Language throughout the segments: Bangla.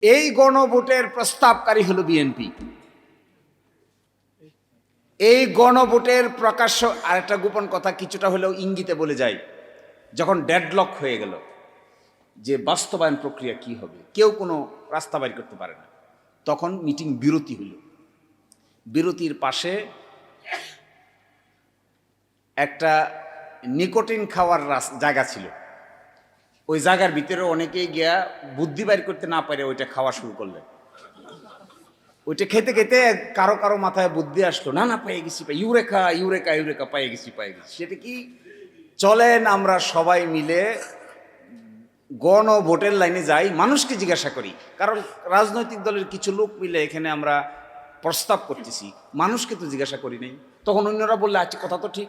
এই গণভোটের প্রস্তাবকারী হলো বিএনপি। এই গণভোটের প্রকাশ্য আরেকটা গোপন কথা কিছুটা হলেও ইঙ্গিতে বলে যায়, যখন ডেডলক হয়ে গেল যে বাস্তবায়ন প্রক্রিয়া কি হবে, কেউ কোনো রাস্তা বাইর করতে পারে না, তখন মিটিং বিরতি হইল। বিরতির পাশে একটা নিকোটিন খাওয়ার জায়গা ছিল। ওই জায়গার ভিতরে অনেকেই গিয়া বুদ্ধি বাইর করতে না পারে ওইটা খাওয়া শুরু করলেন। ওইটা খেতে খেতে কারো কারো মাথায় বুদ্ধি আসলো, না না পেয়ে গেছি, ইউরেকা ইউরেকা ইউরেকা পেয়ে গেছি পেয়ে গেছি। সেটা কি? চলেন আমরা সবাই মিলে গণভোটের লাইনে যাই, মানুষকে জিজ্ঞাসা করি। কারণ রাজনৈতিক দলের কিছু লোক মিলে এখানে আমরা প্রস্তাব করতেছি, মানুষকে তো জিজ্ঞাসা করি নাই। তখন অন্যরা বললে আচ্ছা কথা তো ঠিক,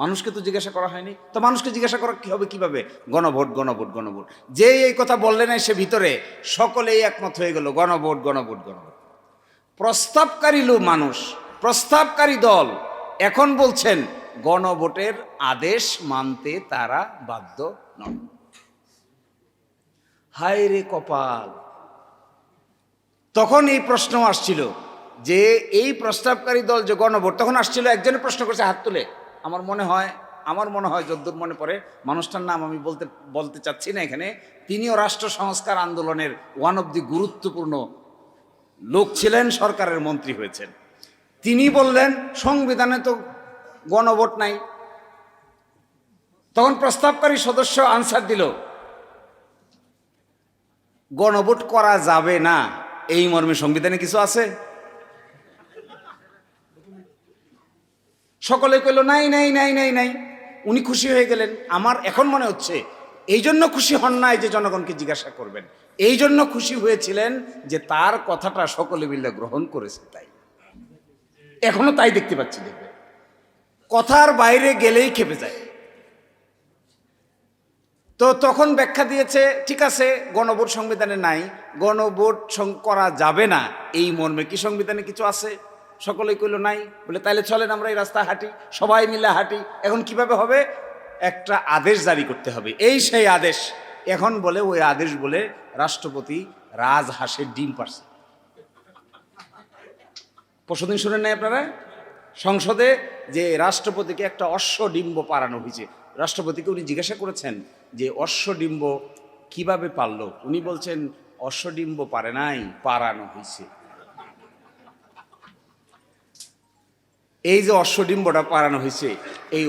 মানুষকে তো জিজ্ঞাসা করা হয়নি, তো মানুষকে জিজ্ঞাসা করা কি হবে, কিভাবে? গণভোট গণভোট গণভোট। যে এই কথা বললে না, সে ভিতরে সকলেই একমত হয়ে গেল গণভোট গণভোট গণভোট। প্রস্তাবকারী লোক মানুষ, প্রস্তাবকারী দল এখন বলছেন গণভোটের আদেশ মানতে তারা বাধ্য নন। হায় রে কপাল! তখন এই প্রশ্ন আসছিল যে এই প্রস্তাবকারী দল যে গণভোট, তখন আসছিল একজনের প্রশ্ন করছে হাত তুলে, আমার মনে হয় যদ্দূর মনে পড়ে, মানুষটার নাম আমি বলতে চাচ্ছি না এখানে, তিনিও রাষ্ট্র সংস্কার আন্দোলনের ওয়ান অফ দি গুরুত্বপূর্ণ লোক ছিলেন, সরকারের মন্ত্রী হয়েছেন। তিনি বললেন সংবিধানে তো গণভোট নাই। তখন প্রস্তাবকারী সদস্য আনসার দিল গণভোট করা যাবে না, এই মর্মে সংবিধানে কিছু আছে? সকলে কইল নাই নাই নাই নাই নাই। উনি খুশি হয়ে গেলেন। আমার এখন মনে হচ্ছে এই জন্য খুশি হন নাই যে জনগণকে জিজ্ঞাসা করবেন, এই জন্য খুশি হয়েছিলেন যে তার কথাটা সকলে মিলে গ্রহণ করেছে। তাই এখনো তাই দেখতে পাচ্ছি। দেখবে কথার বাইরে গেলেই খেপে যায়। তো তখন ব্যাখ্যা দিয়েছে ঠিক আছে গণভোট সংবিধানে নাই, গণভোট করা যাবে না এই মর্মে কি সংবিধানে কিছু আছে? সকলেই কইল নাই। বলে তাহলে চলেন আমরা এই রাস্তা হাঁটি, সবাই মিলে হাঁটি। এখন কিভাবে হবে? একটা আদেশ জারি করতে হবে। এই সেই আদেশ। এখন বলে ওই আদেশ বলে রাষ্ট্রপতি রাজহাঁসের ডিম পারছে। পরশুদিন শুনেন নাই আপনারা সংসদে যে রাষ্ট্রপতিকে একটা অশ্বডিম্ব পারানো হয়েছে। রাষ্ট্রপতিকে উনি জিজ্ঞাসা করেছেন যে অশ্বডিম্ব কিভাবে পারলো? উনি বলছেন অশ্বডিম্ব পারে নাই, পারানো হয়েছে। এই যে অশ্বডিম্বটা পারানো হয়েছে, এই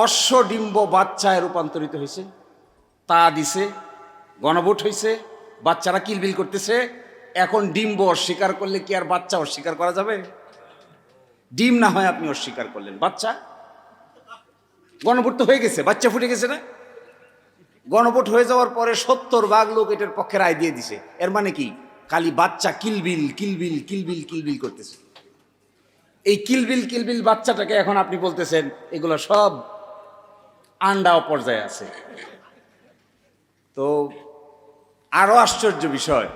অশ্বডিম্ব বাচ্চায় রূপান্তরিত হয়েছে, তা দিছে, গণভোট হয়েছে, বাচ্চারা কিলবিল করতেছে। এখন ডিম্ব অস্বীকার করলে কি আর বাচ্চা অস্বীকার করা যাবে? ডিম না হয় আপনি অস্বীকার করলেন, বাচ্চা গণভোট তো হয়ে গেছে, বাচ্চা ফুটে গেছে না? গণভোট হয়ে যাওয়ার পরে 70% লোক এটার পক্ষে রায় দিয়ে দিছে। এর মানে কি? খালি বাচ্চা কিলবিল কিলবিল কিলবিল কিলবিল করতেছে। এই কিলবিল কিলবিল বাচ্চাটাকে এখন আপনি বলতেছেন এগুলো সব আন্ডা পর্যায়ে আছে। তো আরো আশ্চর্য বিষয়,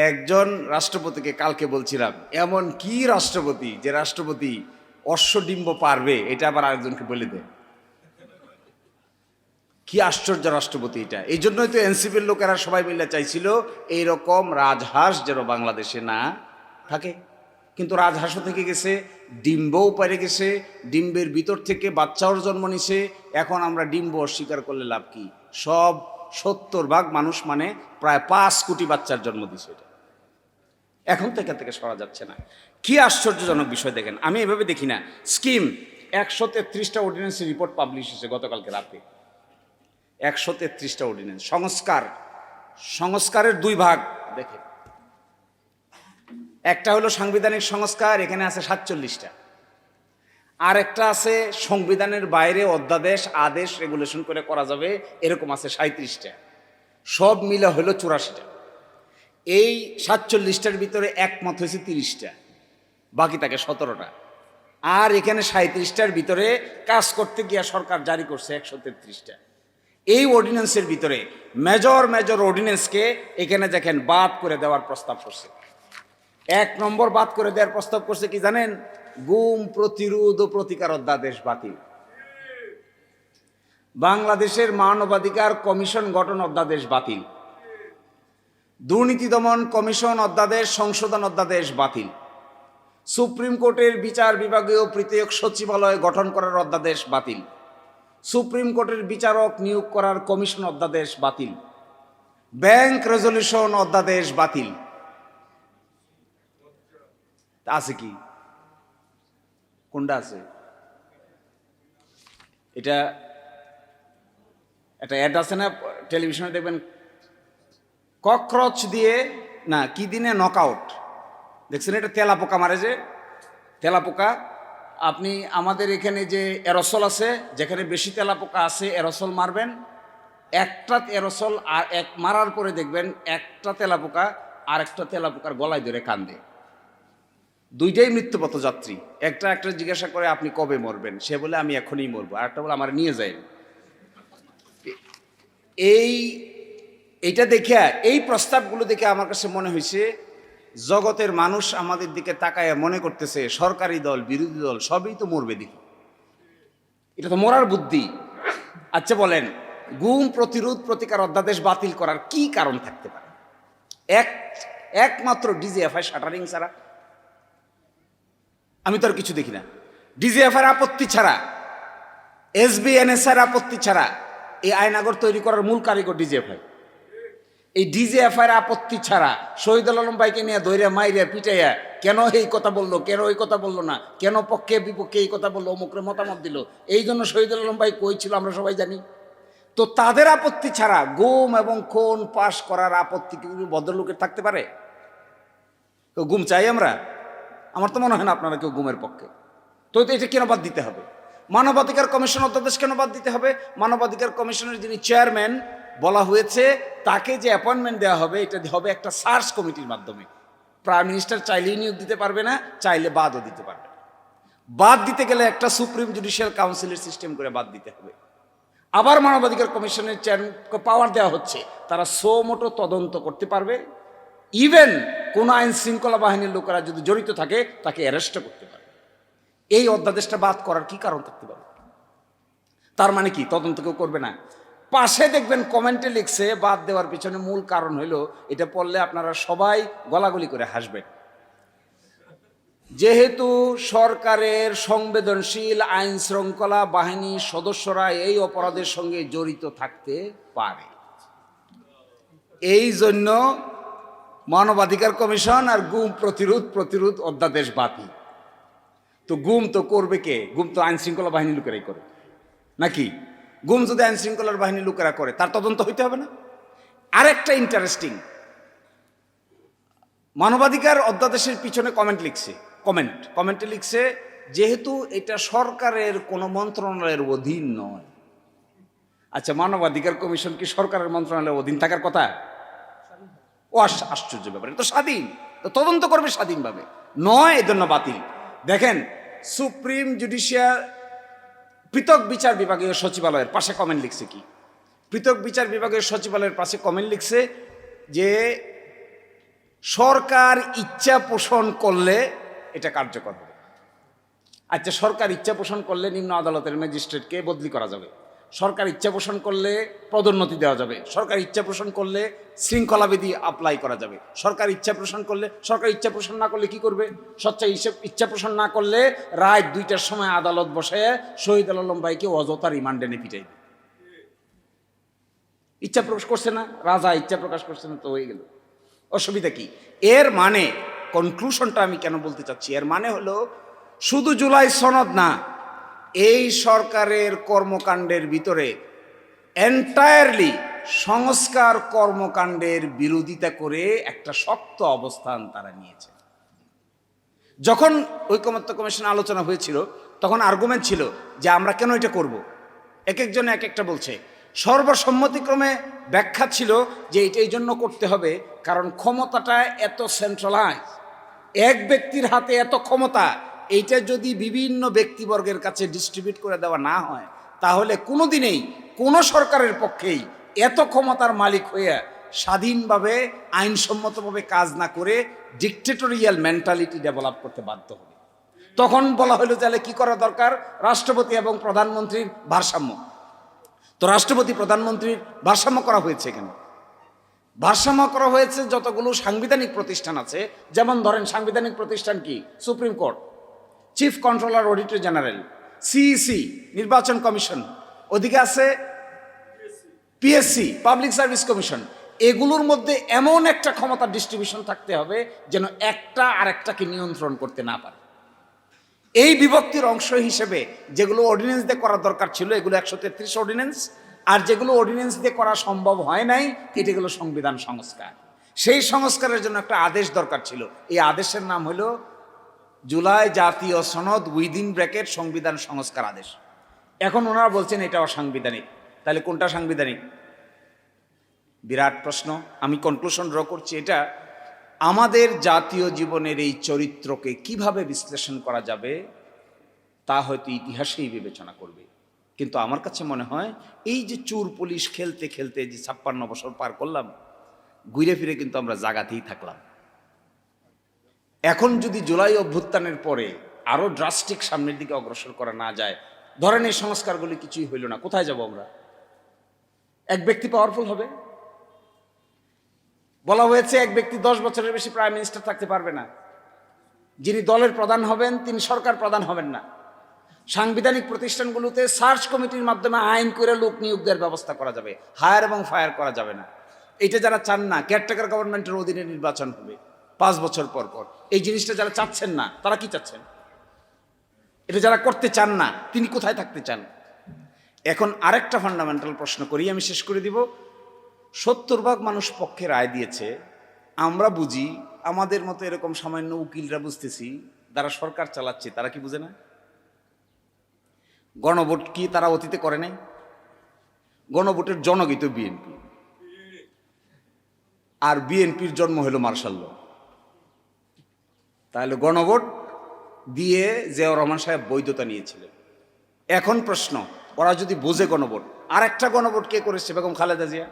একজন রাষ্ট্রপতিকে কালকে বলছিলাম, এমন কি রাষ্ট্রপতি যে রাষ্ট্রপতি অশ্বডিম্ব পারবে, এটা আবার আরেকজনকে বলে দেয়। কি আশ্চর্য রাষ্ট্রপতি এটা! এই জন্যই তো এনসিপির লোকেরা সবাই মিলে চাইছিল এইরকম রাজহাঁস যেন বাংলাদেশে না থাকে। কিন্তু রাজহাঁসও থেকে গেছে, ডিম্বও পেরে গেছে, ডিম্বের ভিতর থেকে বাচ্চাও জন্ম নিছে। এখন আমরা ডিম্ব অস্বীকার করলে লাভ কি? সব 70% মানুষ মানে প্রায় 5 কোটি বাচ্চার জন্ম দিছে। এটা এখন থেকে সরা যাচ্ছে না। কি আশ্চর্যজনক বিষয় দেখেন, আমি এভাবে দেখি না। স্কিম 133টা অর্ডিন্যান্সের রিপোর্ট পাবলিশ হয়েছে গতকালকে রাতে। 133টা অর্ডিন্যান্স। সংস্কারের 2 ভাগ দেখেন, একটা হলো সাংবিধানিক সংস্কার, এখানে আছে 47টা। আর একটা আছে সংবিধানের বাইরে অধ্যাদেশ, আদেশ, রেগুলেশন করে করা যাবে, এরকম আছে 37টা। সব মিলে হলো 84টা। এই 47টার ভিতরে একমত হয়েছে 30টা, বাকি থাকে 17টা। আর এখানে 37টার ভিতরে কাজ করতে গিয়া সরকার জারি করছে 133টা। এই অর্ডিন্যান্সের ভিতরে মেজর অর্ডিন্যান্সকে এখানে দেখেন বাদ করে দেওয়ার প্রস্তাব করছে। 1 নম্বর বাদ করে দেওয়ার প্রস্তাব করছে কি জানেন? গুম প্রতিরোধ ও প্রতিকার অধ্যাদেশ বাতিল। বাংলাদেশের মানবাধিকার কমিশন গঠন অধ্যাদেশ বাতিল। দুর্নীতি দমন কমিশন অধ্যাদেশ সংশোধন অধ্যাদেশ বাতিল। সুপ্রিম কোর্টের বিচার বিভাগীয় পৃথক সচিবালয় গঠন করার অধ্যাদেশ বাতিল। সুপ্রিম কোর্টের বিচারক নিয়োগ করার কমিশন অধ্যাদেশ বাতিল। ব্যাংক রেজলিউশন অধ্যাদেশ বাতিল। আছে কি? কোনটা আছে? এটা একটা অ্যাড আছে না টেলিভিশনে, দেখবেন ককরোচ দিয়ে না কি দিনে নকআউট, দেখছেন? এটা তেলাপোকা মারে, যে তেলাপোকা। আপনি আমাদের এখানে যে এরসল আছে, যেখানে বেশি তেলাপোকা আছে এরসল মারবেন, একটা এরসল আর এক মারার পরে দেখবেন একটা তেলাপোকা আর একটা তেলাপোকার গলায় ধরে কান্দে। দুইটাই মৃত্যুপথ যাত্রী। একটা জিজ্ঞাসা করে আপনি কবে মরবেন, সে বলে আমি এখনই মরবো, আর একটা বলে আমার নিয়ে যায়। এইটা দেখে, এই প্রস্তাবগুলো দেখে আমার কাছে মনে হয়েছে জগতের মানুষ আমাদের দিকে তাকায় মনে করতেছে সরকারি দল বিরোধী দল সবই তো মরবে দেখি, এটা তো মরার বুদ্ধি। আচ্ছা বলেন, গুম প্রতিরোধ প্রতিকার অধ্যাদেশ বাতিল করার কি কারণ থাকতে পারে? একমাত্র ডিজিএফআই শাটারিং ছাড়া আমি তো আর কিছু দেখি না। ডিজিএফআই আপত্তি ছাড়া, এসবিএনএসআর আপত্তি ছাড়া এই আইনাগর তৈরি করার মূল কারিগর ডিজিএফআই। এই ডিজিএফআই আপত্তি ছাড়া শহীদুল আলম ভাইকে নিয়ে দৈরা মাইরিয়া পিটাইয়া কেন এই কথা বললো, কেন ওই কথা বললো না, কেন পক্ষে বিপক্ষে এই কথা বললো, অমুকরে মতামত দিল, এই জন্য শহীদুল আলম ভাই কই ছিল আমরা সবাই জানি। তো তাদের আপত্তি ছাড়া গুম এবং খুন পাশ করার আপত্তি কি ভদ্রলোকের থাকতে পারে? তো গুম চাই আমরা? আমার তো মনে হয় না আপনারা কেউ গুমের পক্ষে। তো এটা কেন বাদ দিতে হবে? মানবাধিকার কমিশন অধ্যাদেশ কেন বাদ দিতে হবে? মানবাধিকার কমিশনের যিনি চেয়ারম্যান বলা হয়েছে তাকে যে অ্যাপয়েন্টমেন্ট দেওয়া হবে, এটা হবে একটা সার্চ কমিটির মাধ্যমে। প্রাইম মিনিস্টার চাইলেই নিয়োগ দিতে পারবে না, চাইলে বাদও দিতে পারবে না। বাদ দিতে গেলে একটা সুপ্রিম জুডিশিয়াল কাউন্সিলের সিস্টেম করে বাদ দিতে হবে। আবার মানবাধিকার কমিশনের চেয়ারম্যানকে পাওয়ার দেওয়া হচ্ছে, তারা সো মোটো তদন্ত করতে পারবে, ইভেন কোন আইন শৃঙ্খলা বাহিনীর লোকেরা যদি জড়িত থাকে তাকে অ্যারেস্টও করতে পারবে। এই অধ্যাদেশটা বাদ করার কি কারণ থাকতে পারে? তার মানে কি তদন্ত কেউ করবে না? পাশে দেখবেন কমেন্টে লিখছে বাদ দেওয়ার পিছনে মূল কারণ হইল, এটা পড়লে আপনারা সবাই গলাগলি করে হাসবেন, যেহেতু সরকারের সংবেদনশীল আইন শৃঙ্খলা বাহিনীর সদস্যরা এই অপরাধের সঙ্গে জড়িত থাকতে পারে, এই জন্য মানবাধিকার কমিশন আর গুম প্রতিরোধ অধ্যাদেশ বাতিল। তো গুম তো করবে কে? গুম তো আইন শৃঙ্খলা বাহিনীর লোকেরাই করে নাকি? গুম যদি আইন শৃঙ্খলার বাহিনীর লোকেরা করে তার তদন্ত হইতে হবে না? আরেকটা ইন্টারেস্টিং, মানবাধিকার অধ্যাদেশের পিছনে কমেন্টে লিখছে যেহেতু এটা সরকারের কোনো মন্ত্রণালয়ের অধীন নয়। আচ্ছা, মানবাধিকার কমিশন কি সরকারের মন্ত্রণালয়ের অধীন থাকার কথা? ও আশ্চর্য ব্যাপার, এটা তো স্বাধীন, তো তদন্ত করবে স্বাধীনভাবে, নয় এজন্য বাতিল। দেখেন, সুপ্রিম জুডিশিয়াল পৃথক বিচার বিভাগীয় সচিবালয়ের পাশে কমেন্ট লিখছে কি? পৃথক বিচার বিভাগীয় সচিবালয়ের পাশে কমেন্ট লিখছে যে সরকার ইচ্ছা পোষণ করলে এটা কার্যকর হবে। আচ্ছা, সরকার ইচ্ছা পোষণ করলে নিম্ন আদালতের ম্যাজিস্ট্রেটকে বদলি করা যাবে, সরকার ইচ্ছা পোষণ করলে পদোন্নতি দেওয়া যাবে, সরকার ইচ্ছা পোষণ করলে শৃঙ্খলাবিধি অ্যাপ্লাই করা যাবে, সরকার ইচ্ছা পোষণ করলে। সরকার ইচ্ছা পোষণ না করলে কি করবে? ইচ্ছা পোষণ না করলে রাত 2টার সময় আদালত বসে শহীদুল আলম ভাইকে অযথা রিমান্ডে নিয়ে পিটাইবে। ইচ্ছা প্রকাশ করছে না, রাজা ইচ্ছা প্রকাশ করছে না, তো হয়ে গেল। অসুবিধা কি? এর মানে কনক্লুশনটা আমি কেন বলতে চাচ্ছি, এর মানে হলো শুধু জুলাই সনদ না, এই সরকারের কর্মকাণ্ডের ভিতরে এন্টায়ারলি সংস্কার কর্মকাণ্ডের বিরোধিতা করে একটা শক্ত অবস্থান তারা নিয়েছে। যখন ঐকমত্য কমিশন আলোচনা হয়েছিল তখন আর্গুমেন্ট ছিল যে আমরা কেন এটা করব, এক একজনে এক একটা বলছে। সর্বসম্মতিক্রমে ব্যাখ্যা ছিল যে এটা এই জন্য করতে হবে কারণ ক্ষমতাটা এত সেন্ট্রালাইজ, এক ব্যক্তির হাতে এত ক্ষমতা, এইটা যদি বিভিন্ন ব্যক্তিবর্গের কাছে ডিস্ট্রিবিউট করে দেওয়া না হয় তাহলে কোনোদিনেই কোনো সরকারের পক্ষেই এত ক্ষমতার মালিক হয়ে স্বাধীনভাবে আইনসম্মতভাবে কাজ না করে ডিকটেটরিয়াল মেন্টালিটি ডেভেলপ করতে বাধ্য হবে। তখন বলা হলো তাহলে কি করা দরকার? রাষ্ট্রপতি এবং প্রধানমন্ত্রীর ভারসাম্য। তো রাষ্ট্রপতি প্রধানমন্ত্রীর ভারসাম্য করা হয়েছে কেন? ভারসাম্য করা হয়েছে যতগুলো সাংবিধানিক প্রতিষ্ঠান আছে, যেমন ধরেন সাংবিধানিক প্রতিষ্ঠান কি, supreme court, chief controller auditor general, CEC নির্বাচন কমিশন, ওদিকে আছে পিএসসি পাবলিক সার্ভিস কমিশন। এগুলোর মধ্যে এমন একটা ক্ষমতার ডিস্ট্রিবিউশন থাকতে হবে যেন একটা আরেকটাকে নিয়ন্ত্রণ করতে না পারে। এই বিভক্তির অংশ হিসেবে যেগুলো অর্ডিন্যান্স দিয়ে করার দরকার ছিল, এগুলো 133 অর্ডিন্যান্স, আর যেগুলো অর্ডিন্যান্স দিয়ে করা সম্ভব হয় নাই, এটাগুলো সংবিধান সংস্কার। সেই সংস্কারের জন্য একটা আদেশ দরকার ছিল। এই আদেশের নাম হলো জুলাই জাতীয় সনদ উইদিন ব্র্যাকেট সংবিধান সংস্কার আদেশ। এখন ওনারা বলছেন এটা অসাংবিধানিক। তাহলে কোনটা সাংবিধানিক? বিরাট প্রশ্ন। আমি কনক্লুশন ড্র করছি, এটা আমাদের জাতীয় জীবনের এই চরিত্রকে কিভাবে বিশ্লেষণ করা যাবে তা হয়তো ইতিহাসেই বিবেচনা করবে। কিন্তু আমার কাছে মনে হয় এই যে চোর পুলিশ খেলতে খেলতে যে 56 বছর পার করলাম, ঘুরে ফিরে কিন্তু আমরা জাগাতেই থাকলাম। এখন যদি জুলাই অভ্যুত্থানের পরে আরো ড্রাস্টিক সামনের দিকে অগ্রসর করা না যায়, ধরেন এই সংস্কারগুলি কিছুই হইল না, কোথায় যাব আমরা? এক ব্যক্তি পাওয়ারফুল হবে। বলা হয়েছে এক ব্যক্তি 10 বছরের বেশি প্রাইম মিনিস্টার থাকতে পারবে না। যিনি দলের প্রধান হবেন তিনি সরকার প্রধান হবেন না। সাংবিধানিক প্রতিষ্ঠানগুলোতে সার্চ কমিটির মাধ্যমে আইন করে লোক নিয়োগ দেওয়ার ব্যবস্থা করা যাবে, হায়ার এবং ফায়ার করা যাবে না। এটা যারা চান না, কেয়ারটেকার গভর্নমেন্টের অধীনে নির্বাচন হবে 5 বছর পর পর, এই জিনিসটা যারা চাচ্ছেন না, তারা কি চাচ্ছেন? এটা যারা করতে চান না, তিনি কোথায় থাকতে চান? এখন আরেকটা ফান্ডামেন্টাল প্রশ্ন করি, আমি শেষ করে দিব। 70% মানুষ পক্ষে রায় দিয়েছে। আমরা বুঝি, আমাদের মতো এরকম সামান্য উকিলরা বুঝতেছি, যারা সরকার চালাচ্ছে তারা কি বুঝে না? গণভোট কি তারা অতীতে করে নাই? গণভোটের জনগিত বিএনপি, আর বিএনপির জন্ম হলো মার্শাল ল। তাহলে গণভোট দিয়ে জিয়াউর রহমান সাহেব বৈধতা নিয়েছিলেন। এখন প্রশ্ন, ওরা যদি বোঝে গণভোট, আর একটা গণভোট কে করেছে? বেগম খালেদা জিয়া।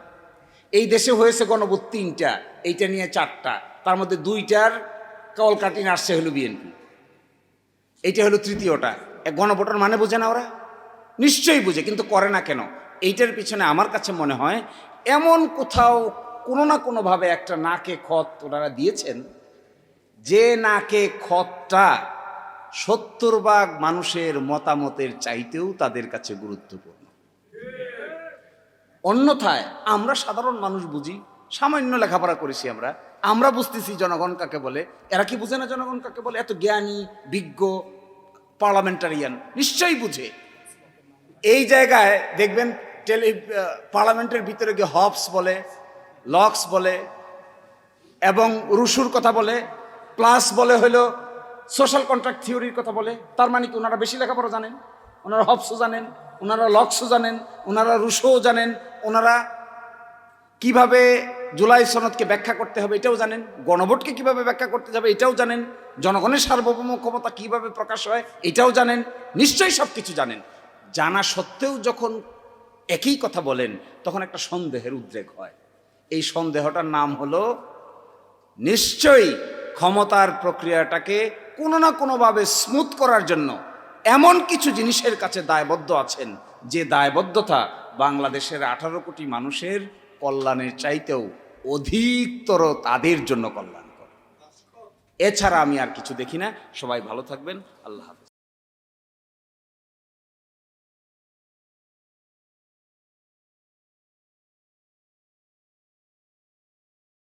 এই দেশে হয়েছে গণভোট 3টা, এইটা নিয়ে 4টা, তার মধ্যে 2টার কলকাটিন আসছে হলো বিএনপি, এইটা হলো 3য়টা। গণভোটের মানে বোঝে না ওরা? নিশ্চয়ই বুঝে, কিন্তু করে না কেন? এইটার পিছনে আমার কাছে মনে হয় এমন কোথাও কোনো না কোনোভাবে একটা নাকে খত ওনারা দিয়েছেন, যে নাকে খতটা 70% মানুষের মতামতের চাইতেও তাদের কাছে গুরুত্বপূর্ণ। অন্যথায় আমরা সাধারণ মানুষ বুঝি, সামান্য লেখাপড়া করেছি আমরা বুঝতেছি জনগণ কাকে বলে। এরা কি বুঝে না জনগণ কাকে বলে? এত জ্ঞানী বিজ্ঞ পার্লামেন্টারিয়ান নিশ্চয়ই বুঝে। এই জায়গায় দেখবেন পার্লামেন্টের ভিতরে গিয়ে হবস বলে, লক্স বলে এবং রুশুর কথা বলে, প্লাস বলে হলো সোশ্যাল কন্ট্রাক্ট থিওরির কথা বলে। তার মানে কি ওনারা বেশি লেখাপড়া জানেন? ওনারা হবসও জানেন, ওনারা লক্সও জানেন, ওনারা রুশোও জানেন, ওনারা কিভাবে জুলাই সনদকে ব্যাখ্যা করতে হবে এটাও জানেন, গণভোটকে কিভাবে ব্যাখ্যা করতে যাবে এটাও জানেন, জনগণের সার্বভৌম ক্ষমতা কিভাবে প্রকাশ হয় এটাও জানেন, নিশ্চয়ই সব কিছু জানেন। জানা সত্ত্বেও যখন একই কথা বলেন, তখন একটা সন্দেহের উদ্রেক হয়। এই সন্দেহটার নাম হলো নিশ্চয়ই ক্ষমতার প্রক্রিয়াটাকে কোনো না কোনোভাবে স্মুথ করার জন্য এমন কিছু জিনিসের কাছে দায়বদ্ধ আছেন, যে দায়বদ্ধতা বাংলাদেশের 18 কোটি মানুষের কল্যাণের চাইতেও অধিকতর তাদের জন্য কল্যাণকর। এছাড়া আমি আর কিছু দেখি না। সবাই ভালো থাকবেন। আল্লাহ হাফেজ।